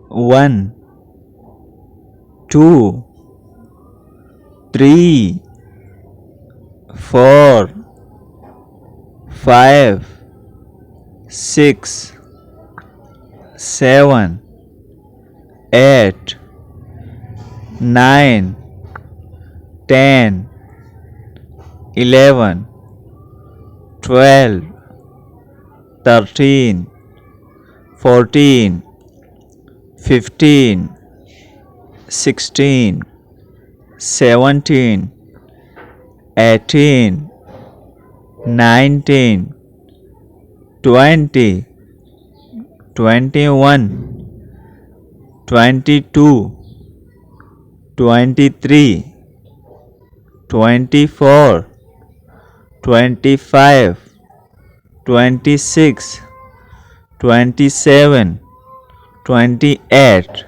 1, 2, 3, 4, 5, 6, 7, 8, 9, 10, 11, 12, 13, 14, 15, 16, 17, 18, 19, 20, 21, 22, 23, 24, 25, 26, 27, 28,